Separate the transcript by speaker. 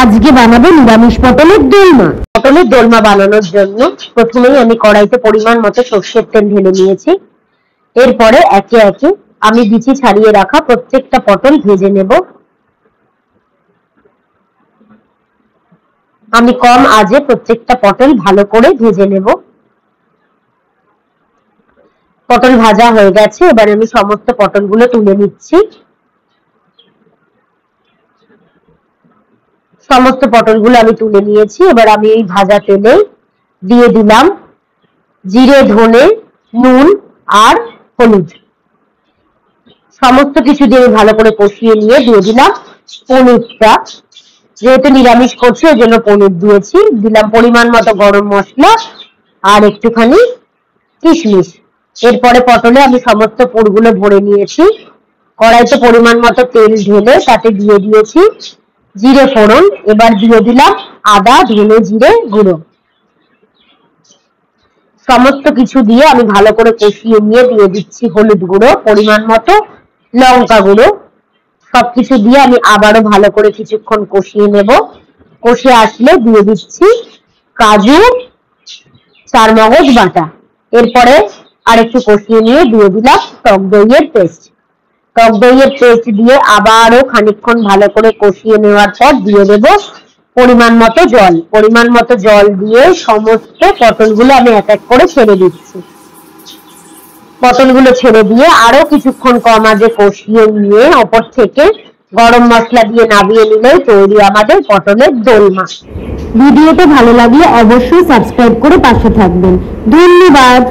Speaker 1: আজকে বানাবো নিরামিষ পটলের দোলমা। পটলের দোলমা বানানোর জন্য প্রথমেই আমি কড়াইতে পরিমাণ মতো সরষের তেল ঢেলে নিয়েছি। এরপরে একে একে আমি বিচি ছাড়িয়ে রাখা প্রত্যেকটা পটল ভেজে নেব। আমি কম আঁচে প্রত্যেকটা পটল ভালো করে ভেজে নেব। পটল ভাজা হয়ে গেছে, এবার আমি সমস্ত পটলগুলো তুলে নিচ্ছি। সমস্ত পটলগুলো আমি তুলে নিয়েছি। এবার আমি এই ভাজা তেলে দিয়ে দিলাম জিরে, ধনে, নুন আর হলুদ। সমস্ত কিছু দিয়ে ভালো করে কষিয়ে নিয়ে দিয়ে দিলাম পনিরটা। যেহেতু নিরামিষ করছি ওই জন্য পনির দিয়েছি। দিলাম পরিমাণ মতো গরম মশলা আর একটুখানি কিশমিশ। এরপরে পটলে আমি সমস্ত পুরগুলো ভরে নিয়েছি। কড়াইতে পরিমাণ মতো তেল ঢেলে তাতে দিয়ে দিয়েছি জিরে ফোড়ন। এবার দিয়ে দিলাম আদা, ধনে, জিরে গুঁড়ো। সমস্ত কিছু দিয়ে আমি ভালো করে কষিয়ে নিয়ে দিয়ে দিচ্ছি হলুদ গুঁড়ো পরিমাণ মতো, লঙ্কা গুঁড়ো। সবকিছু দিয়ে আমি আবারও ভালো করে কিছুক্ষণ কষিয়ে নেব। কষে আসলে দিয়ে দিচ্ছি কাজু, চারমগজ বাটা। এরপরে আরেকটু কষিয়ে নিয়ে দিয়ে দিলাম টক দইয়ের পেস্ট। টক দইয়ের পেস্ট দিয়ে আবারও খানিকক্ষণ ভালো করে কষিয়ে নেওয়ার পর দিয়ে দেব পরিমাণ মতো জল। পরিমাণ মতো জল দিয়ে সমস্ত পটলগুলো আমি এক এক করে ছেড়ে দিচ্ছি। পটলগুলো ছেড়ে দিয়ে আরো কিছুক্ষণ কম আঁচে কষিয়ে নিয়ে ওপর থেকে গরম মশলা দিয়ে নামিয়ে নিলেই তৈরি আমাদের পটলের দোলমা। ভিডিওটা ভালো লাগলে অবশ্যই সাবস্ক্রাইব করে পাশে থাকবেন। ধন্যবাদ।